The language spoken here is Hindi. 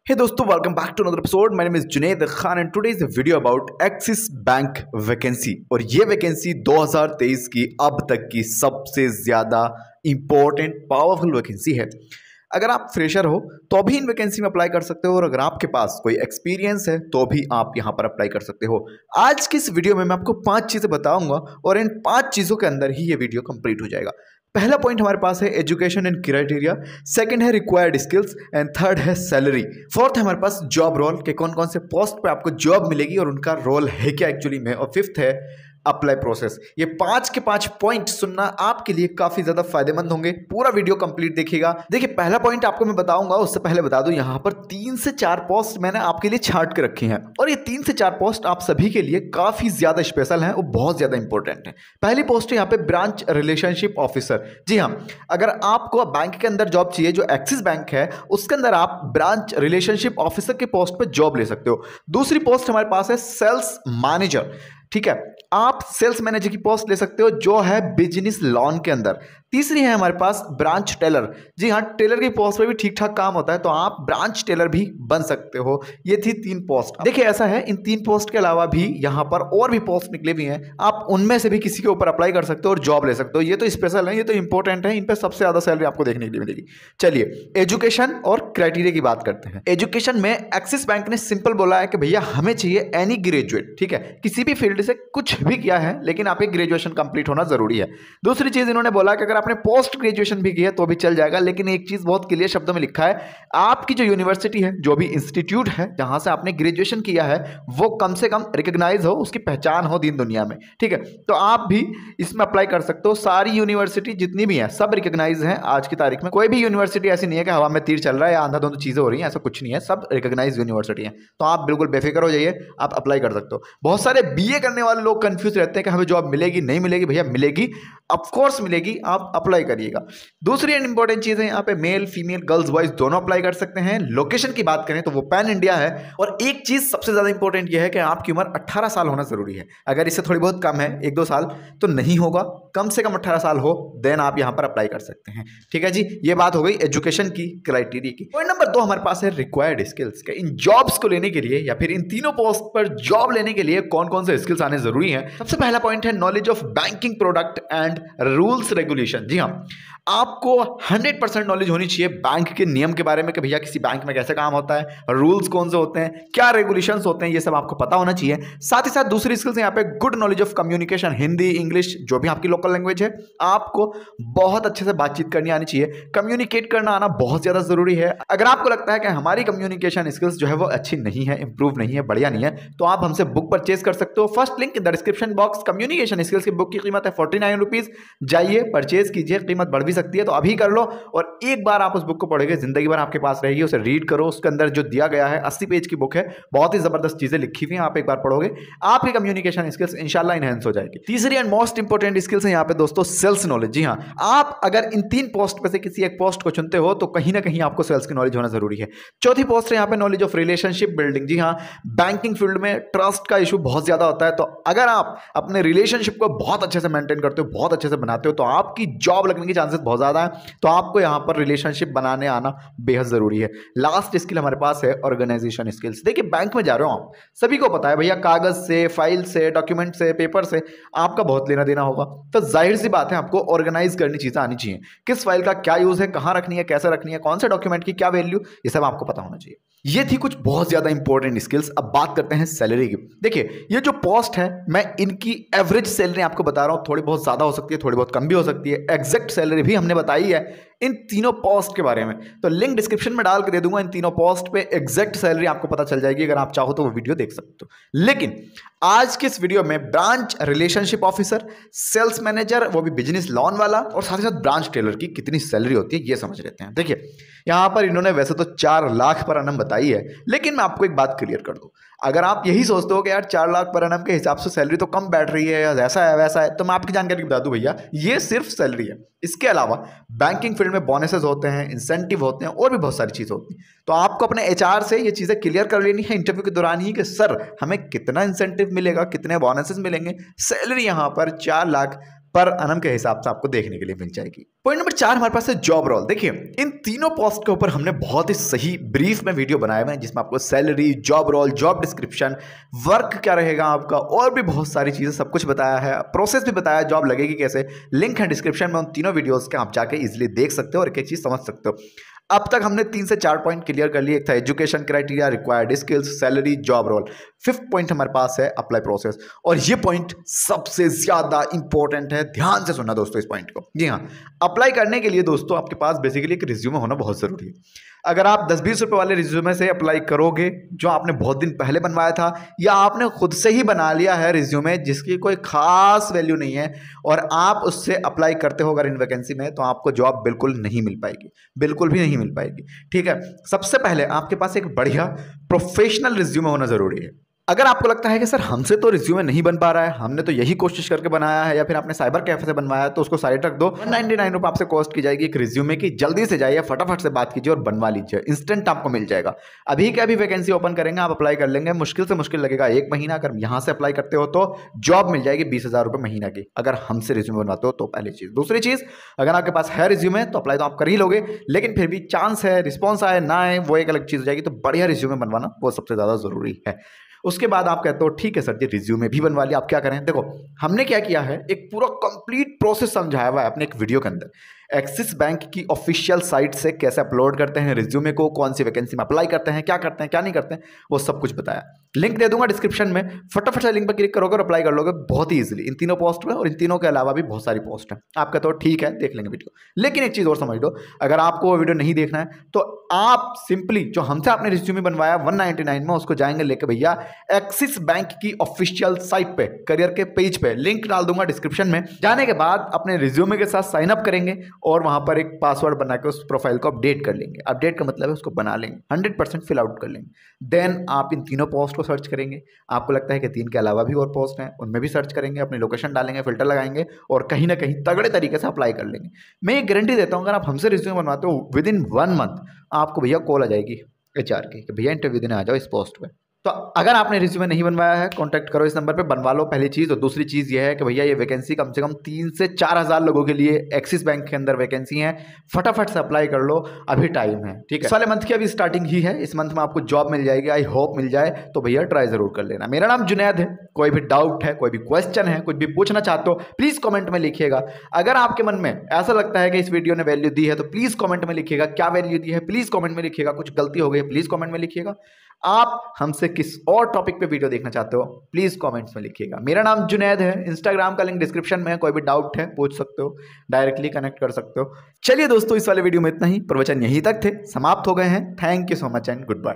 Hey दोस्तों, welcome back to another episode. My name is Junaid Khan and today is a video about Axis Bank vacancy. और ये वैकेंसी 2023 की अब तक की सबसे ज़्यादा इम्पोर्टेंट पावरफुल वैकेंसी है। अगर आप फ्रेशर हो तो भी इन वैकेंसी में अप्लाई कर सकते हो और अगर आपके पास कोई एक्सपीरियंस है तो भी आप यहाँ पर अप्लाई कर सकते हो। आज की इस वीडियो में मैं आपको 5 चीज़ें बताऊंगा और इन 5 चीज़ों के अंदर ही ये वीडियो कंप्लीट हो जाएगा। पहला पॉइंट हमारे पास है एजुकेशन एंड क्राइटेरिया, सेकंड है रिक्वायर्ड स्किल्स एंड थर्ड है सैलरी, फोर्थ है हमारे पास जॉब रोल के कौन कौन से पोस्ट पे आपको जॉब मिलेगी और उनका रोल है क्या एक्चुअली में, और फिफ्थ है अप्लाई प्रोसेस। ये 5 के 5 पॉइंट सुनना आपके लिए काफी ज्यादा फायदेमंद होंगे। पूरा वीडियो कंप्लीट देखिएगा। देखिए, पहला पॉइंट आपको मैं बताऊंगा, उससे पहले बता दूं यहाँ पर 3 से 4 पोस्ट मैंने आपके लिए छांट के रखी हैं और ये 3 से 4 पोस्ट आप सभी के लिए काफी ज्यादा स्पेशल हैं और बहुत ज्यादा इंपॉर्टेंट है। पहली पोस्ट है यहाँ पे ब्रांच रिलेशनशिप ऑफिसर। जी हाँ, अगर आपको बैंक के अंदर जॉब चाहिए, जो एक्सिस बैंक है उसके अंदर आप ब्रांच रिलेशनशिप ऑफिसर के पोस्ट पर जॉब ले सकते हो। दूसरी पोस्ट हमारे पास है सेल्स मैनेजर। ठीक है, आप सेल्स मैनेजर की पोस्ट ले सकते हो जो है बिजनेस लोन के अंदर। तीसरी है हमारे पास ब्रांच टेलर। जी हाँ, टेलर की पोस्ट पे भी ठीक ठाक काम होता है तो आप ब्रांच टेलर भी बन सकते हो। ये थी 3 पोस्ट। देखिए, ऐसा है इन 3 पोस्ट के अलावा भी यहाँ पर और भी पोस्ट निकले हुए हैं, आप उनमें से भी किसी के ऊपर अप्लाई कर सकते हो और जॉब ले सकते हो। ये तो स्पेशल है, ये तो इंपॉर्टेंट है, इन पर सबसे ज्यादा सैलरी आपको देखने के लिए मिलेगी। चलिए, एजुकेशन और क्राइटेरिया की बात करते हैं। एजुकेशन में एक्सिस बैंक ने सिंपल बोला है कि भैया हमें चाहिए एनी ग्रेजुएट। ठीक है, किसी भी फील्ड से कुछ भी किया है लेकिन आपके ग्रेजुएशन कंप्लीट होना जरूरी है। दूसरी चीज इन्होंने बोला कि अगर आपने पोस्ट ग्रेजुएशन भी की है तो भी चल जाएगा, लेकिन एक चीज बहुत क्लियर शब्दों में लिखा है, आपकी जो यूनिवर्सिटी है, जो भी इंस्टीट्यूट है जहां से आपने ग्रेजुएशन किया है, वो कम से कम रिकॉग्नाइज हो, उसकी पहचान हो दीन दुनिया में। ठीक है, तो आप भी इसमें अप्लाई कर सकते हो। सारी यूनिवर्सिटी जितनी भी है सब रिकॉग्नाइज है आज की तारीख में। कोई भी यूनिवर्सिटी ऐसी नहीं है कि हवा में तीर चल रहा है या आंधा धुंध चीजें हो रही हैं, ऐसा कुछ नहीं है, सब रिकॉग्नाइज यूनिवर्सिटी है। तो आप बिल्कुल बेफिक्र हो जाइए, आप अप्लाई कर सकते हो। बहुत सारे बीए करने वाले लोग कंफ्यूज रहते हैं कि हमें जॉब मिलेगी नहीं मिलेगी। भैया मिलेगी, ऑफ कोर्स मिलेगी, आप अप्लाई करिएगा। दूसरी एंड इंपॉर्टेंट चीज है, यहाँ पे मेल फीमेल गर्ल्स बॉयज दोनों अप्लाई कर सकते हैं। लोकेशन की बात करें तो वो पैन इंडिया है। और एक चीज सबसे ज्यादा इंपॉर्टेंट यह है कि आपकी उम्र 18 साल होना जरूरी है। अगर इससे थोड़ी बहुत कम है, 1-2 साल, तो नहीं होगा। कम से कम 18 साल हो देन आप यहां पर अप्लाई कर सकते हैं। ठीक है जी, ये बात हो गई एजुकेशन की, क्राइटेरिया की। पॉइंट नंबर 2 हमारे पास है रिक्वायर्ड स्किल्स के। इन जॉब्स को लेने के लिए या फिर इन तीनों पोस्ट पर जॉब लेने के लिए कौन कौन से स्किल्स आने जरूरी है। सबसे पहला पॉइंट है knowledge of banking product and rules regulation. जी हाँ, आपको 100% नॉलेज होनी चाहिए बैंक के नियम के बारे में कि भैया किसी बैंक में कैसे काम होता है, रूल्स कौन से होते हैं, क्या रेगुलेशंस होते हैं, ये सब आपको पता होना चाहिए। साथ ही साथ दूसरी स्किल्स यहाँ पे good knowledge of communication, Hindi English जो भी आपकी लोकल लैंग्वेज है, आपको बहुत अच्छे से बातचीत करनी आनी चाहिए। कम्युनिकेट करना आना बहुत ज्यादा जरूरी है। अगर आपको लगता है कि हमारी कम्युनिकेशन स्किल्स जो है वो अच्छी नहीं है, इंप्रूव नहीं है, बढ़िया नहीं है, तो आप हमसे बुक परचेज कर सकते हो। First link in the description box. Communication skills की बुक की कीमत है 49 रुपीज। जाइए परचेज कीजिए, कीमत बढ़ भी सकती है तो अभी कर लो। और एक बार आप उस बुक को पढ़ोगे जिंदगी भर आपके पास रहेगी। उसे रीड करो, उसके अंदर जो दिया गया है 80 पेज की बुक है, बहुत ही जबरदस्त चीजें लिखी हुई हैं। आप एक बार पढ़ोगे, आपकी कम्युनिकेशन स्किल्स इंशाल्लाह इनहेंस हो जाएगी। तीसरी एंड मोस्ट इंपोर्टेंट स्किल्स है यहाँ पे दोस्तों सेल्स नॉलेज। जी हाँ, आप अगर इन 3 पोस्ट में से किसी एक पोस्ट को चुनते हो तो कहीं ना कहीं आपको सेल्स की नॉलेज होना जरूरी है। चौथी पोस्ट है यहाँ पे नॉलेज ऑफ रिलेशनशिप बिल्डिंग। जी हाँ, बैंकिंग फील्ड में ट्रस्ट का इशू बहुत ज्यादा होता है, तो अगर आप अपने रिलेशनशिप को बहुत अच्छे से मेंटेन करते हो, बहुत अच्छे से बनाते हो, तो आपकी जॉब लगने की चांसेस बहुत ज्यादा है। तो आपको यहां पर रिलेशनशिप बनाने आना बेहद जरूरी है। लास्ट स्किल हमारे पास है ऑर्गेनाइजेशन स्किल्स। देखिए, बैंक में जा रहे हो आप, सभी को पता है भैया कागज से, फाइल से, डॉक्यूमेंट से, पेपर से आपका बहुत लेना देना होगा, तो जाहिर सी बात है आपको ऑर्गेनाइज करनी चीजें आनी चाहिए। किस फाइल का क्या यूज है, कहां रखनी है, कैसे रखनी है, कौन से डॉक्यूमेंट की क्या वैल्यू, ये सब आपको पता होना चाहिए। ये थी कुछ बहुत ज्यादा इंपॉर्टेंट स्किल्स। अब बात करते हैं सैलरी की। देखिए, ये जो पोस्ट है मैं इनकी एवरेज सैलरी आपको बता रहा हूं, थोड़ी बहुत ज्यादा हो सकती है, थोड़ी बहुत कम भी हो सकती है। एग्जैक्ट सैलरी भी हमने बताई है इन तीनों पोस्ट के बारे में, तो लिंक डिस्क्रिप्शन में डाल के दे दूंगा। इन तीनों पोस्ट पे एग्जैक्ट सैलरी आपको पता चल जाएगी, अगर आप चाहो तो वो वीडियो देख सकते हो। लेकिन आज के इस वीडियो में branch relationship officer, sales manager, वो भी बिजनेस लोन वाला, और साथ ही साथ ब्रांच टेलर की कितनी सैलरी होती है ये समझ लेते हैं। देखिए, यहां पर इन्होंने वैसे तो 4 लाख पर annum बताई है, लेकिन मैं आपको एक बात क्लियर कर दूं, अगर आप यही सोचते हो कि यार 4 लाख पर annum के हिसाब से सैलरी तो कम बैठ रही है, या ऐसा है वैसा है, तो मैं आपकी जानकारी बता दूं भैया, ये सिर्फ सैलरी है। इसके अलावा बैंकिंग फील्ड में बोनसेस होते हैं, इंसेंटिव होते हैं, और भी बहुत सारी चीजें होती हैं। तो आपको अपने एचआर से ये चीजें क्लियर कर लेनी है इंटरव्यू के दौरान ही कि सर हमें कितना इंसेंटिव मिलेगा, कितने बोनसेस मिलेंगे। सैलरी यहां पर 4 लाख पर annum के हिसाब से आपको देखने के लिए मिल जाएगी। पॉइंट नंबर 4 हमारे पास है जॉब रोल। देखिए इन तीनों पोस्ट के ऊपर हमने बहुत ही सही ब्रीफ में वीडियो बनाए हुए हैं, जिसमें आपको salary, job role, job description, work क्या रहेगा आपका, और भी बहुत सारी चीजें सब कुछ बताया है, प्रोसेस भी बताया है, जॉब लगेगी कैसे। लिंक है डिस्क्रिप्शन में उन तीनों वीडियोस के, आप जाके इजीली देख सकते हो और एक एक चीज समझ सकते हो। अब तक हमने 3 से 4 पॉइंट क्लियर कर लिए। एक था education criteria, required skills, salary, job role. 5th point हमारे पास है अप्लाई प्रोसेस, और ये पॉइंट सबसे ज्यादा इंपॉर्टेंट है। ध्यान से सुनना दोस्तों इस पॉइंट को। जी हाँ, अप्लाई करने के लिए दोस्तों आपके पास बेसिकली एक रिज्यूमे होना बहुत जरूरी है। अगर आप 10-20 रुपए वाले रिज्यूमे से अप्लाई करोगे जो आपने बहुत दिन पहले बनवाया था, या आपने खुद से ही बना लिया है रिज्यूमे जिसकी कोई खास वैल्यू नहीं है, और आप उससे अप्लाई करते हो अगर इन वैकेंसी में, तो आपको जॉब बिल्कुल नहीं मिल पाएगी, बिल्कुल भी नहीं मिल पाएगी। ठीक है, सबसे पहले आपके पास एक बढ़िया प्रोफेशनल रिज्यूमे होना जरूरी है। अगर आपको लगता है कि सर हमसे तो रिज्यूमे नहीं बन पा रहा है, हमने तो यही कोशिश करके बनाया है, या फिर आपने साइबर कैफे से बनवाया है, तो उसको साइड रख दो। 199 रुपये आपसे कॉस्ट की जाएगी एक रिज्यूमे की। जल्दी से जाइए, फटाफट से बात कीजिए और बनवा लीजिए, इंस्टेंट आपको मिल जाएगा। अभी के अभी वैकेंसी ओपन करेंगे, आप अप्लाई कर लेंगे, मुश्किल से मुश्किल लगेगा 1 महीना। अगर यहाँ से अप्लाई करते हो तो जॉब मिल जाएगी 20,000 रुपये महीना की, अगर हमसे रिज्यूमे बनवाते हो तो। पहली चीज। दूसरी चीज, अगर आपके पास है रिज्यूमे तो अप्लाई तो आप कर ही लोगे, लेकिन फिर भी चांस है रिस्पॉन्स आए ना आए वो एक अलग चीज हो जाएगी। तो बढ़िया रिज्यूमे बनवाना वो सबसे ज्यादा जरूरी है। उसके बाद आप कहते हो ठीक है सर जी रिज्यूमे भी बनवा लिया, आप क्या करें। देखो हमने क्या किया है, एक पूरा कंप्लीट प्रोसेस समझाया हुआ है अपने एक वीडियो के अंदर। एक्सिस बैंक की ऑफिशियल साइट से कैसे अपलोड करते हैं रिज्यूमे को, कौन सी वैकेंसी में अप्लाई करते हैं, क्या करते हैं क्या नहीं करते हैं, वो सब कुछ बताया। लिंक दे दूंगा डिस्क्रिप्शन में, फटाफट से लिंक पर क्लिक करोगे और अप्लाई कर लोगे बहुत ही इजीली इन तीनों पोस्ट में। और इन तीनों के अलावा भी बहुत सारी पोस्ट हैं। आप कहते हो ठीक है देख लेंगे वीडियो, लेकिन एक चीज और समझ लो, अगर आपको वो वीडियो नहीं देखना है तो आप सिंपली जो हमसे आपने रिज्यूमे बनवाया 199 में, उसको जाएंगे लेके भैया एक्सिस बैंक की ऑफिशियल साइट पे, करियर के पेज पे, लिंक डाल दूंगा डिस्क्रिप्शन में। जाने के बाद अपने रिज्यूमे के साथ साइन अप करेंगे और वहां पर एक पासवर्ड बना के उस प्रोफाइल को अपडेट कर लेंगे। अपडेट का मतलब है उसको बना लेंगे, 100% फिल आउट कर लेंगे। देन आप इन तीनों पोस्ट को सर्च करेंगे। आपको लगता है कि 3 के अलावा भी और पोस्ट हैं, उनमें भी सर्च करेंगे, अपनी लोकेशन डालेंगे, फिल्टर लगाएंगे और कहीं ना कहीं तगड़े तरीके से अप्लाई कर लेंगे। मैं एक गारंटी देता हूं, अगर आप हमसे रिज्यूमे बनवाते हो विद इन 1 मंथ आपको भैया कॉल आ जाएगी HR की कि भैया इंटरव्यू देने आ जाओ इस पोस्ट पे। तो अगर आपने रिज्यूमे नहीं बनवाया है, कांटेक्ट करो इस नंबर पे, बनवा लो पहली चीज। और दूसरी चीज ये है कि भैया ये वैकेंसी कम से कम 3 से 4 हज़ार लोगों के लिए एक्सिस बैंक के अंदर वैकेंसी है, फटाफट से अप्लाई कर लो, अभी टाइम है। ठीक है, इस वाले मंथ की अभी स्टार्टिंग ही है, इस मंथ में आपको जॉब मिल जाएगी, आई होप मिल जाए। तो भैया ट्राई जरूर कर लेना। मेरा नाम जुनैद है, कोई भी डाउट है, कोई भी क्वेश्चन है, कुछ भी पूछना चाहते हो प्लीज कॉमेंट में लिखिएगा। अगर आपके मन में ऐसा लगता है कि इस वीडियो ने वैल्यू दी है तो प्लीज कॉमेंट में लिखिएगा क्या वैल्यू दी है, प्लीज कॉमेंट में लिखिएगा। कुछ गलती हो गई है प्लीज कॉमेंट में लिखिएगा। आप हमसे किस और टॉपिक पे वीडियो देखना चाहते हो प्लीज कमेंट्स में लिखिएगा। मेरा नाम जुनैद है, इंस्टाग्राम का लिंक डिस्क्रिप्शन में है, कोई भी डाउट है पूछ सकते हो, डायरेक्टली कनेक्ट कर सकते हो। चलिए दोस्तों इस वाले वीडियो में इतना ही, प्रवचन यहीं तक थे, समाप्त हो गए हैं। Thank you so much and good bye.